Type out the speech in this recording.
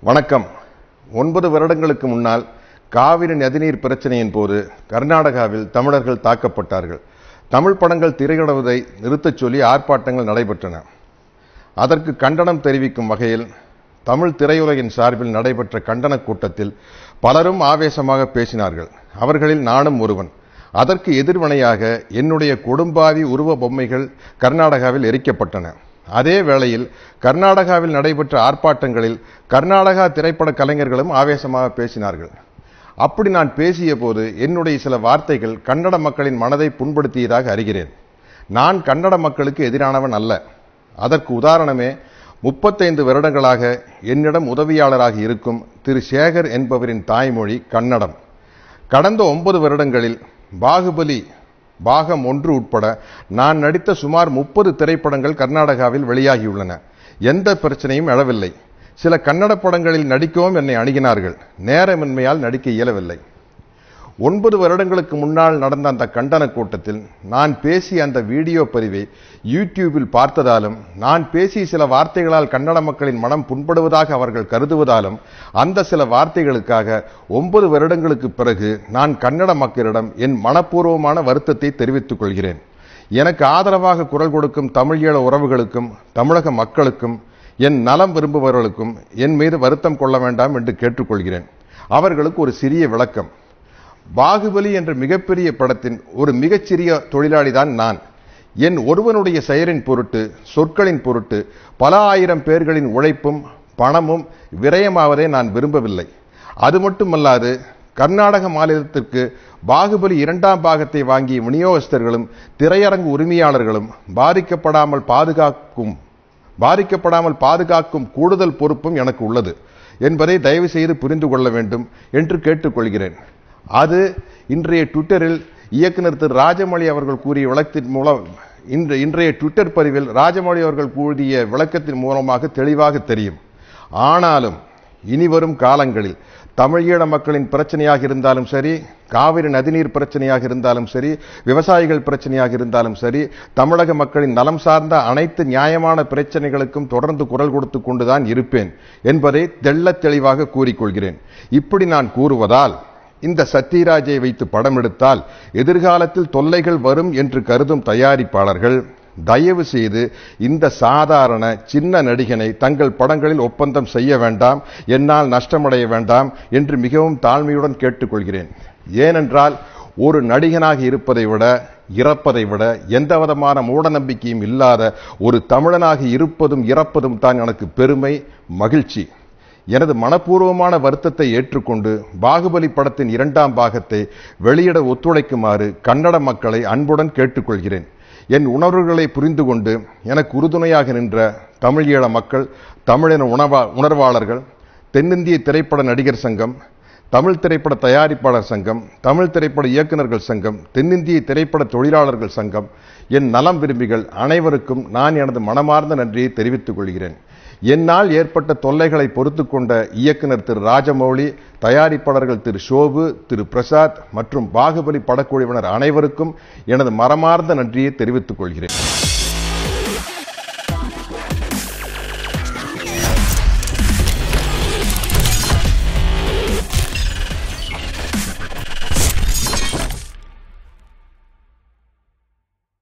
வணக்கம். 9 வருடங்களுக்கு முன்னால் காவிரி நதிநீர் பிரச்சனையின் போது கர்நாடகாவில் தமிழர்கள் தாக்கப்பட்டார்கள். தமிழ் படங்கள் திரையிடுவதை நிறுத்தச் சொல்லி ஆர்ப்பாட்டங்கள் நடைபெற்றன. அதற்கு கண்டனம் தெரிவிக்கும் வகையில் தமிழ் திரையுலகின் சார்பில் நடைபெற்ற கண்டன கூட்டத்தில் பலரும் ஆவேசமாக பேசினார்கள். அவர்களில் நானும் ஒருவன். அதற்கு எதிர்வினையாக என்னுடைய கொடும்பாவி உருவ பொம்மைகள் கர்நாடகாவில் எரிக்கப்பட்டன. அதே வேளையில் கர்நாடகாவில் நடைபெற்ற ஆர்ப்பாட்டங்களில் கர்நாடகா திரைப்பட கலைஞர்களும் ஆவேசமாக பேசினார்கள். அப்படி நான் பேசிய போது என்னுடைய சில வார்த்தைகள் கன்னட மக்களின் மனதை புண்படுத்தியதாக அறிகிறேன். நான் கன்னட மக்களுக்கு எதிரானவன் அல்ல. அதற்கு உதாரணமே 35 வருடங்களாக என்னிடம் உதவியாளராக இருக்கும் திரு சேகர் என்பவரின் தாய்மொழி கன்னடம். கடந்த 9 வருடங்களில் பாகுபலி பாகம் 1 உட்பட நான் நடித்த சுமார் 30 திரைப்படங்கள் கர்நாடகாவில் வெளியாகியுள்ளன. எந்த பிரச்சனையும் எழவில்லை. சில கன்னட படங்களில் நடிக்கவும் என்னை அணுகினார்கள். நேரமின்மையால் நடிக்க இயலவில்லை. 9 வருடங்களுக்கு முன்னால் நடந்த அந்த கண்டன கூட்டத்தில் நான் பேசிய அந்த வீடியோ பதிவை யூடியூபில் பார்த்ததாலும் நான் பேசிய சில வார்த்தைகளால் கன்னட மக்களின் மனம் புண்படுவதாக அவர்கள் கருதுவதாலும் அந்த சில வார்த்தைகளுக்காக 9 வருடங்களுக்கு பிறகு நான் கன்னட மக்களிடம் என் மனப்பூர்வமான வருத்தத்தை தெரிவித்துக் கொள்கிறேன். எனக்கு ஆதரவாக குரல் கொடுக்கும் தமிழீழ உறவுகளுக்கும் தமிழக மக்களுக்கும் என் நலம் விரும்புபவர்களுக்கும் என் மீது வருத்தம் கொள்ள வேண்டாம் என்று கேட்டுக்கொள்கிறேன். அவர்களுக்கு ஒரு சிறிய விளக்கம். பாகுபலி என்ற மிகப்பெரிய படத்தின் ஒரு மிகச்சிறிய தொழிலாளிதான் நான். என் ஒருவனுடைய செயலின் பொருட்டு சொற்களின் பொருட்டு பல ஆயிரம் பேர்களின் உழைப்பும் பணமும் விரயமாவதை நான் விரும்பவில்லை. அது மட்டுமல்லாது கர்நாடக மாநிலத்திற்கு பாகுபலி 2ஆம் பாகத்தை வாங்கிய விநியோகஸ்தர்களும் திரையரங்கு உரிமையாளர்களும் பாதிக்கப்படாமல் பாதுகாக்கும் கூடுதல் பொறுப்பும் எனக்கு உள்ளது என்பதை தயவு செய்து புரிந்து கொள்ள வேண்டும் என்று கேட்டுக்கொள்கிறேன். அது இன்றைய ட்விட்டரில் இயக்குனர் திரு ராஜமௌழி அவர்கள் கூறிய விளக்கத்தின் மூலம் இன்றைய ட்விட்டர் பதிவில் ராஜமௌழி அவர்கள் கூறிய விளக்கத்தின் மூலமாக தெளிவாக தெரியும். ஆனாலும் இனிவரும் காலங்களில் தமிழீழ மக்களின் பிரச்சனையாக இருந்தாலும் சரி, காவிரி நதிநீர் பிரச்சனையாக இருந்தாலும் சரி, விவசாயிகள் பிரச்சனையாக இருந்தாலும் சரி, தமிழக மக்களின் நலம் சார்ந்த அனைத்து நியாயமான பிரச்சனைகளுக்கும் தொடர்ந்து குரல் கொடுத்து கொண்டுதான் இருப்பேன் என்பதை தெள்ளத் தெளிவாக கூறிக்கொள்கிறேன். இப்படி நான் கூறுவதால் இந்த சத்யராஜை வைத்து படம் எடுத்தால் எதிர்காலத்தில் தொல்லைகள் வரும் என்று கருதும் தயாரிப்பாளர்கள் தயவு செய்து இந்த சாதாரண சின்ன நடிகனை தங்கள் படங்களில் ஒப்பந்தம் செய்ய வேண்டாம், என்னால் நஷ்டமடைய வேண்டாம் என்று மிகவும் தாழ்மையுடன் கேட்டுக்கொள்கிறேன். ஏனென்றால் ஒரு நடிகனாக இருப்பதை விட இறப்பதை விட எந்தவிதமான மூட நம்பிக்கையும் இல்லாத ஒரு தமிழனாக இருப்பதும் இறப்பதும் தான் எனக்கு பெருமை, மகிழ்ச்சி. எனது மனப்பூர்வமான வருத்தத்தை ஏற்றுக்கொண்டு பாகுபலி படத்தின் 2ஆம் பாகத்தை வெளியிட ஒத்துழைக்குமாறு கன்னட மக்களை அன்புடன் கேட்டுக்கொள்கிறேன். என் உணர்வுகளை புரிந்து கொண்டு எனக்கு உறுதுணையாக நின்ற தமிழீழ மக்கள், தமிழின உணர்வாளர்கள், தென்னிந்திய திரைப்பட நடிகர் சங்கம், தமிழ் திரைப்பட தயாரிப்பாளர் சங்கம், தமிழ் திரைப்பட இயக்குநர்கள் சங்கம், தென்னிந்திய திரைப்பட தொழிலாளர்கள் சங்கம், என் நலம் விரும்பிகள் அனைவருக்கும் நான் எனது மனமார்ந்த நன்றியை தெரிவித்துக் கொள்கிறேன். என்னால் ஏற்பட்ட தொல்லைகளை பொறுத்து கொண்ட இயக்குனர் திரு ராஜமௌழி, தயாரிப்பாளர்கள் திரு ஷோபு, திரு பிரசாத் மற்றும் பாகுபலி படக்குழுவினர் அனைவருக்கும் எனது மனமார்ந்த நன்றியை தெரிவித்துக் கொள்கிறேன்.